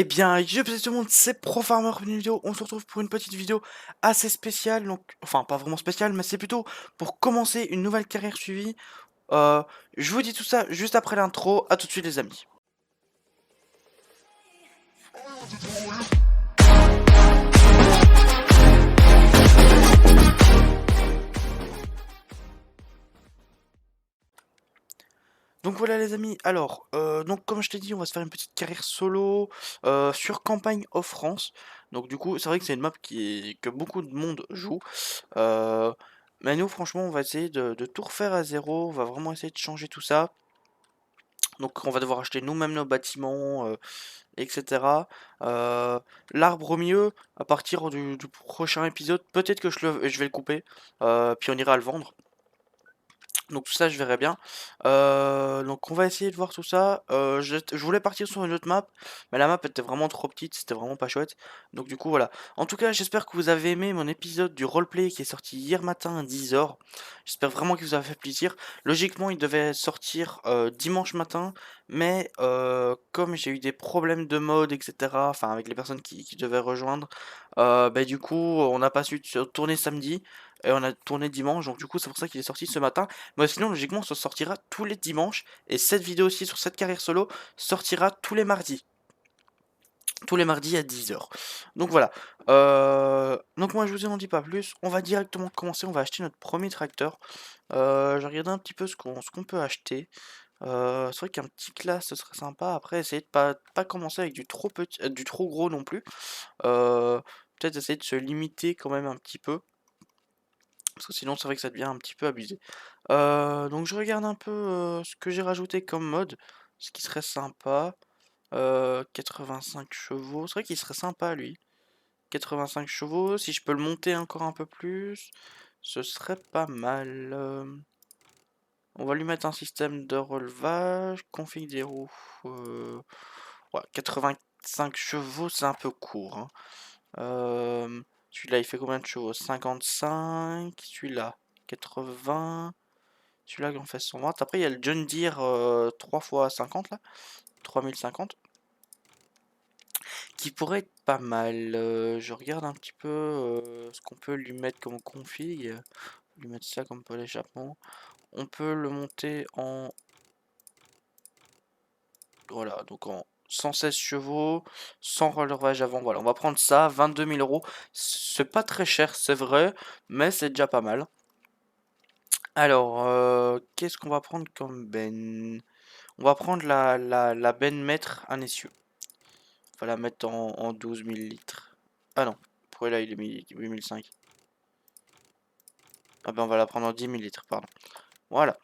Eh bien, yo tout le monde, c'est ProFarmer pour une vidéo. On se retrouve pour une petite vidéo assez spéciale. Donc, enfin, pas vraiment spéciale, mais c'est plutôt pour commencer une nouvelle carrière suivie. Euh, je vous dis tout ça juste après l'intro. À tout de suite, les amis. Donc voilà les amis, alors, donc comme je t'ai dit, on va se faire une petite carrière solo sur campagne off France. Donc du coup, c'est vrai que c'est une map que beaucoup de monde joue. Euh, mais nous, franchement, on va essayer de tout refaire à zéro. On va vraiment essayer de changer tout ça. Donc on va devoir acheter nous-mêmes nos bâtiments, etc. Euh, L'arbre au milieu, à partir du prochain épisode, peut-être que je vais le couper, puis on ira le vendre. Donc tout ça, je verrai bien. Donc on va essayer de voir tout ça. Je voulais partir sur une autre map, mais la map était vraiment trop petite, c'était vraiment pas chouette. Donc du coup voilà. En tout cas, j'espère que vous avez aimé mon épisode du roleplay qui est sorti hier matin à 10h. J'espère vraiment qu'il vous a fait plaisir. Logiquement, il devait sortir dimanche matin, mais comme j'ai eu des problèmes de mode, etc., enfin avec les personnes qui devaient rejoindre, bah, du coup, on n'a pas su tourner samedi. Et on a tourné dimanche, donc du coup c'est pour ça qu'il est sorti ce matin. Mais sinon, logiquement, ça sortira tous les dimanches. Et cette vidéo aussi sur cette carrière solo sortira tous les mardis. Tous les mardis à 10h. Donc voilà. Donc moi, je vous en dis pas plus. On va directement commencer. On va acheter notre premier tracteur. Je regarde un petit peu ce qu'on peut acheter. C'est vrai qu'un petit classe, ce serait sympa. Après, essayer de pas commencer avec du trop petit, du trop gros non plus. Euh, Peut-être essayer de se limiter quand même un petit peu. Parce que sinon, c'est vrai que ça devient un petit peu abusé. Donc je regarde un peu ce que j'ai rajouté comme mode, ce qui serait sympa. 85 chevaux, c'est vrai qu'il serait sympa lui. 85 chevaux, si je peux le monter encore un peu plus, ce serait pas mal. On va lui mettre un système de relevage, config des roues. Ouais, 85 chevaux, c'est un peu court, hein. Celui-là, il fait combien de chevaux? 55. Celui-là, 80. Celui-là, il en fait 120. Après, il y a le John Deere 3 x 50 là. 3050. Qui pourrait être pas mal. Je regarde un petit peu ce qu'on peut lui mettre comme config. Lui mettre ça comme pôle échappement. On peut le monter en. Voilà, donc en 116 chevaux, sans relevage avant. Voilà, on va prendre ça, 22 000 euros. C'est pas très cher, c'est vrai, mais c'est déjà pas mal. Alors, qu'est-ce qu'on va prendre comme benne? On va prendre la benne maître un essieu. On va la mettre en 12 000 litres. Ah non, pourquoi là il est mis 8005? Ah ben on va la prendre en 10 000 litres, pardon. Voilà.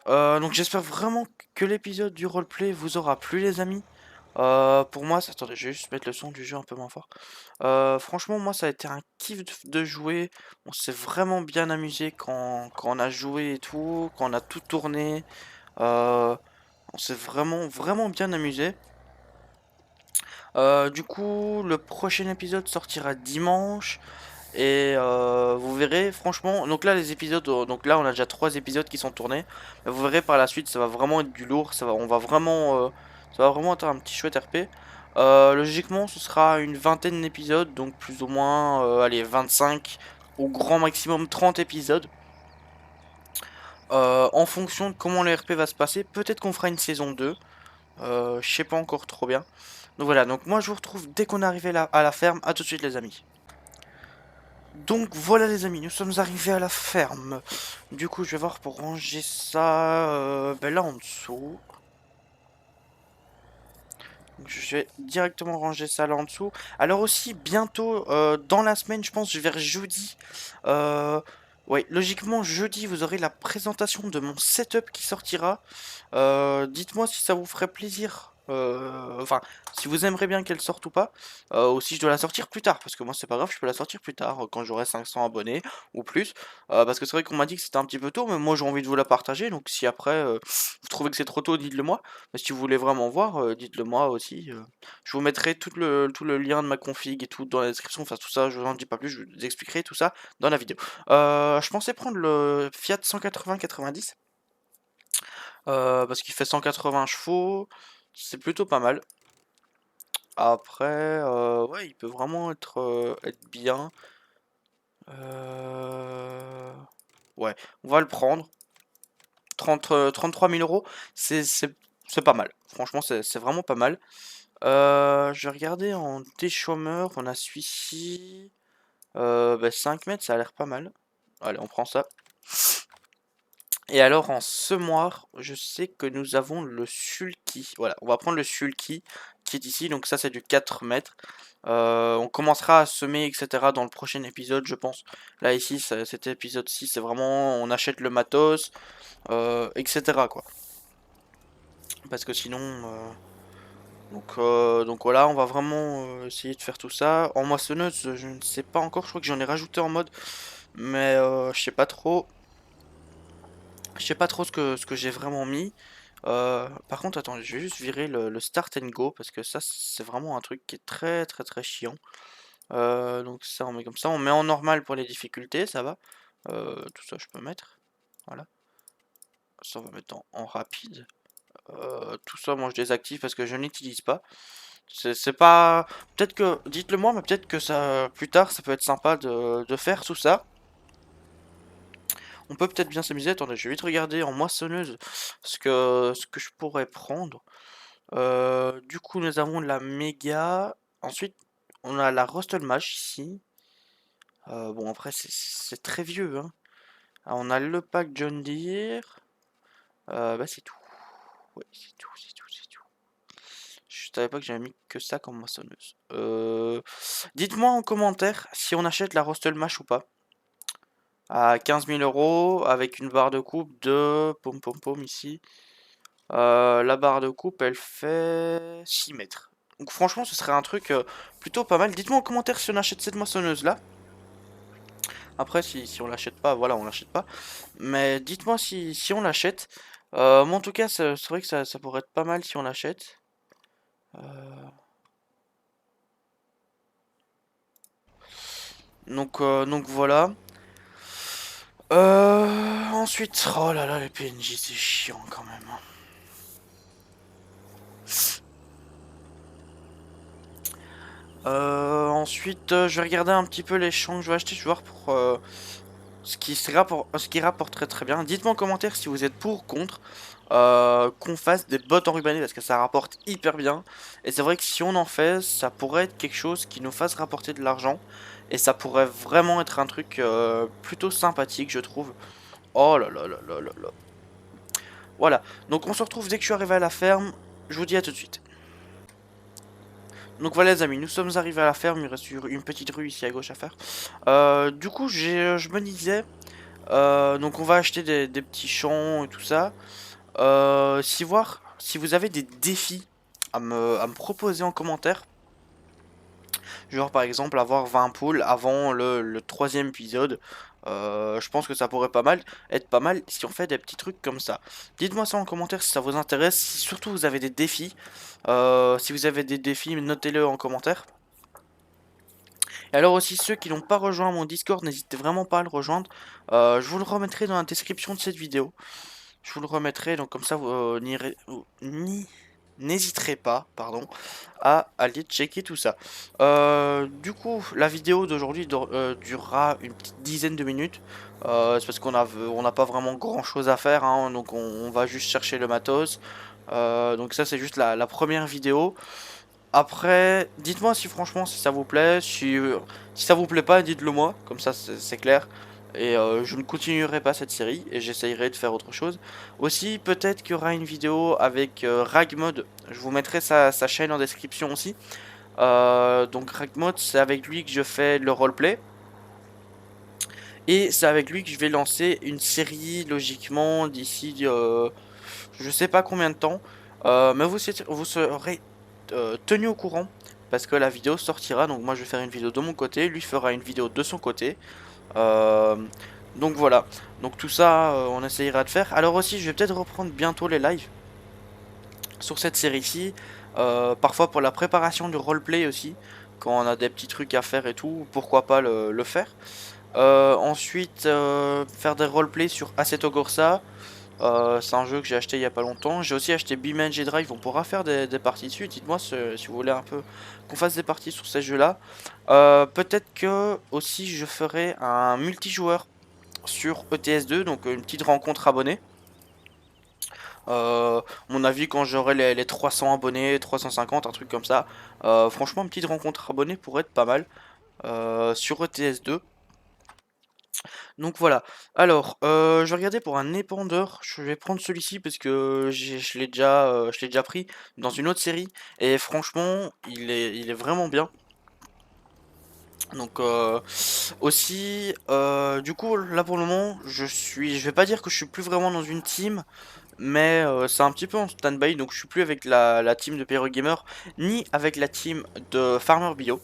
Donc j'espère vraiment que l'épisode du roleplay vous aura plu les amis. Pour moi, attendez, je vais juste mettre le son du jeu un peu moins fort. Franchement, moi, ça a été un kiff de jouer. On s'est vraiment bien amusé quand on a joué et tout, quand on a tout tourné. On s'est vraiment bien amusé. Du coup, le prochain épisode sortira dimanche. Et vous verrez, franchement, donc là les épisodes, donc là on a déjà 3 épisodes qui sont tournés. Mais vous verrez par la suite, ça va vraiment être du lourd, ça va vraiment être un petit chouette RP. Logiquement, ce sera une vingtaine d'épisodes, donc plus ou moins, allez, 25 au grand maximum 30 épisodes. En fonction de comment le RP va se passer, peut-être qu'on fera une saison 2. Je sais pas encore trop bien. Donc voilà, donc moi je vous retrouve dès qu'on est arrivé à la ferme. À tout de suite les amis. Donc voilà les amis, nous sommes arrivés à la ferme. Du coup je vais voir pour ranger ça ben là en dessous. Donc, je vais directement ranger ça là en dessous. Alors aussi bientôt dans la semaine, je pense vers jeudi. Ouais, logiquement jeudi vous aurez la présentation de mon setup qui sortira. Dites-moi si ça vous ferait plaisir. Enfin, si vous aimeriez bien qu'elle sorte ou pas. Ou si je dois la sortir plus tard. Parce que moi, c'est pas grave, je peux la sortir plus tard. Quand j'aurai 500 abonnés ou plus. Parce que c'est vrai qu'on m'a dit que c'était un petit peu tôt. Mais moi, j'ai envie de vous la partager. Donc, si après vous trouvez que c'est trop tôt, dites-le moi. Mais si vous voulez vraiment voir, dites-le moi aussi. Je vous mettrai tout le lien de ma config et tout dans la description. Enfin, tout ça, je vous en dis pas plus. Je vous expliquerai tout ça dans la vidéo. Je pensais prendre le Fiat 180-90. Parce qu'il fait 180 chevaux, c'est plutôt pas mal. Après, ouais, il peut vraiment être bien. Euh, Ouais, on va le prendre. 33 000 euros, c'est pas mal. Franchement, c'est vraiment pas mal. Je vais regarder en déchômeur, on a celui-ci. 5 mètres, ça a l'air pas mal. Allez, on prend ça. Et alors en semoir, je sais que nous avons le sulky. Voilà, on va prendre le sulky qui est ici. Donc ça, c'est du 4 mètres. On commencera à semer, etc. dans le prochain épisode, je pense. Là, ici, cet épisode-ci, c'est vraiment, on achète le matos, etc. quoi. Parce que sinon... donc voilà, on va vraiment essayer de faire tout ça. En moissonneuse, je ne sais pas encore, je crois que j'en ai rajouté en mode, mais je sais pas trop. Je sais pas trop ce que j'ai vraiment mis. Par contre, attends, je vais juste virer le start and go parce que ça, c'est vraiment un truc qui est très très très chiant. Donc ça, on met comme ça. On met en normal pour les difficultés, ça va. Tout ça, je peux mettre. Voilà. Ça, on va mettre en rapide. Tout ça, moi, je désactive parce que je n'utilise pas. C'est pas... Peut-être que... Dites-le moi, mais peut-être que ça... Plus tard, ça peut être sympa de faire tout ça. On peut peut-être bien s'amuser. Attendez, je vais vite regarder en moissonneuse ce que je pourrais prendre. Du coup, nous avons la méga. Ensuite, on a la Rostelmash ici. Bon, après, c'est très vieux, hein. Alors, on a le pack John Deere. C'est tout. Ouais, c'est tout, c'est tout, c'est tout. Je savais pas que j'avais mis que ça comme moissonneuse. Dites-moi en commentaire si on achète la Rostelmash ou pas. À 15 000 euros avec une barre de coupe de pom pom pom ici. La barre de coupe elle fait 6 mètres. Donc franchement ce serait un truc plutôt pas mal. Dites-moi en commentaire si on achète cette moissonneuse là. Après si on l'achète pas, voilà on l'achète pas. Mais dites-moi si on l'achète. Moi en tout cas c'est vrai que ça pourrait être pas mal si on l'achète. Donc voilà. Ensuite, oh là là les PNJ c'est chiant quand même, hein. Ensuite, je vais regarder un petit peu les champs que je vais acheter, je vais voir pour ce qui rapporte très très bien. Dites-moi en commentaire si vous êtes pour ou contre qu'on fasse des bottes enrubannées parce que ça rapporte hyper bien. Et c'est vrai que si on en fait, ça pourrait être quelque chose qui nous fasse rapporter de l'argent. Et ça pourrait vraiment être un truc plutôt sympathique, je trouve. Oh là là là là là là. Voilà, donc on se retrouve dès que je suis arrivé à la ferme. Je vous dis à tout de suite. Donc voilà les amis, nous sommes arrivés à la ferme, il reste une petite rue ici à gauche à faire. Du coup, je me disais, donc on va acheter des petits champs et tout ça. Voir si vous avez des défis à me proposer en commentaire. Genre par exemple avoir 20 poules avant le troisième épisode. Je pense que ça pourrait être pas mal si on fait des petits trucs comme ça. Dites-moi ça en commentaire si ça vous intéresse, si surtout vous avez des défis. Si vous avez des défis, notez-le en commentaire. Et alors aussi ceux qui n'ont pas rejoint mon Discord, n'hésitez vraiment pas à le rejoindre. Je vous le remettrai dans la description de cette vidéo. Je vous le remettrai, donc comme ça vous n'hésiterez pas, pardon, à aller checker tout ça. Du coup, la vidéo d'aujourd'hui durera une petite dizaine de minutes. C'est parce on n'a pas vraiment grand chose à faire, hein, donc on va juste chercher le matos. Donc ça c'est juste la première vidéo. Après, dites-moi si franchement si ça vous plaît, si ça vous plaît pas, dites-le moi, comme ça c'est clair. Et je ne continuerai pas cette série et j'essayerai de faire autre chose. Aussi, peut-être qu'il y aura une vidéo avec Ragmod. Je vous mettrai sa chaîne en description aussi. Donc Ragmod, c'est avec lui que je fais le roleplay. Et c'est avec lui que je vais lancer une série logiquement d'ici je sais pas combien de temps. Mais vous serez tenu au courant parce que la vidéo sortira. Donc moi je vais faire une vidéo de mon côté, lui fera une vidéo de son côté. Euh, donc voilà. Donc tout ça on essayera de faire. Alors aussi je vais peut-être reprendre bientôt les lives sur cette série-ci. Parfois pour la préparation du roleplay aussi. Quand on a des petits trucs à faire et tout, pourquoi pas le faire. Ensuite faire des roleplays sur Assetto Corsa. C'est un jeu que j'ai acheté il y a pas longtemps. J'ai aussi acheté BeamNG Drive, on pourra faire des parties dessus. Dites-moi si vous voulez un peu qu'on fasse des parties sur ces jeux-là. Peut-être que aussi je ferai un multijoueur sur ETS2, donc une petite rencontre abonnée. Mon avis, quand j'aurai les 300 abonnés, 350, un truc comme ça, franchement, une petite rencontre abonnée pourrait être pas mal sur ETS2. Donc voilà. Alors, je vais regarder pour un épandeur. Je vais prendre celui-ci parce que je l'ai déjà pris dans une autre série. Et franchement, il est vraiment bien. Donc aussi, du coup, là pour le moment, je vais pas dire que je suis plus vraiment dans une team, mais c'est un petit peu en stand-by, donc je suis plus avec la team de Pyro Gamer, ni avec la team de Farmer Bio.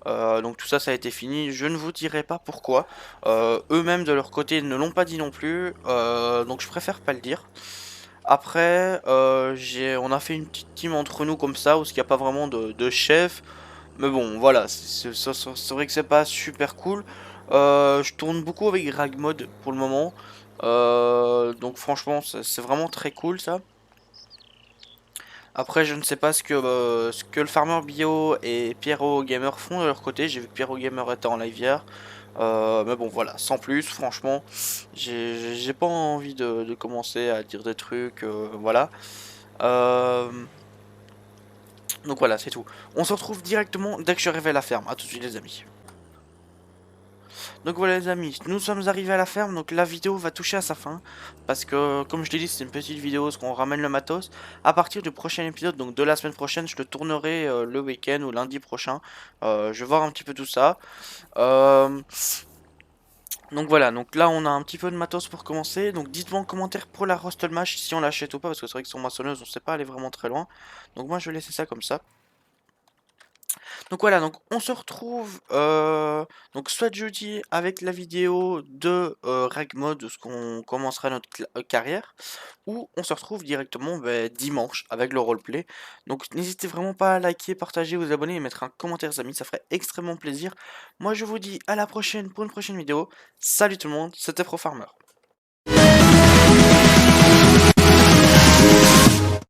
Donc tout ça, ça a été fini. Je ne vous dirai pas pourquoi. Eux-mêmes de leur côté ne l'ont pas dit non plus, donc je préfère pas le dire. Après, on a fait une petite team entre nous comme ça, où il n'y a pas vraiment de chef. Mais bon, voilà, c'est vrai que c'est pas super cool. Je tourne beaucoup avec Ragmod pour le moment. Donc franchement, c'est vraiment très cool ça. Après, je ne sais pas ce que le Farmer Bio et Pierrot Gamer font de leur côté. J'ai vu que Pierrot Gamer était en live hier. Mais bon, voilà, sans plus, franchement, j'ai pas envie de commencer à dire des trucs, voilà. Euh, donc voilà, c'est tout. On se retrouve directement dès que je révèle la ferme. A tout de suite, les amis. Donc voilà les amis, nous sommes arrivés à la ferme, donc la vidéo va toucher à sa fin. Parce que comme je l'ai dit, c'est une petite vidéo, ce qu'on ramène le matos. À partir du prochain épisode, donc de la semaine prochaine, je le tournerai le week-end ou lundi prochain. Je vais voir un petit peu tout ça. Euh, donc voilà, donc là on a un petit peu de matos pour commencer. Donc dites-moi en commentaire pour la Rustle Mash si on l'achète ou pas, parce que c'est vrai que son moissonneuse, on sait pas aller vraiment très loin. Donc moi je vais laisser ça comme ça. Donc voilà, donc on se retrouve donc soit jeudi avec la vidéo de Ragmod, de ce qu'on commencera notre carrière, ou on se retrouve directement dimanche avec le roleplay. Donc n'hésitez vraiment pas à liker, partager, vous abonner et mettre un commentaire les amis, ça ferait extrêmement plaisir. Moi je vous dis à la prochaine pour une prochaine vidéo. Salut tout le monde, c'était ProFarmer.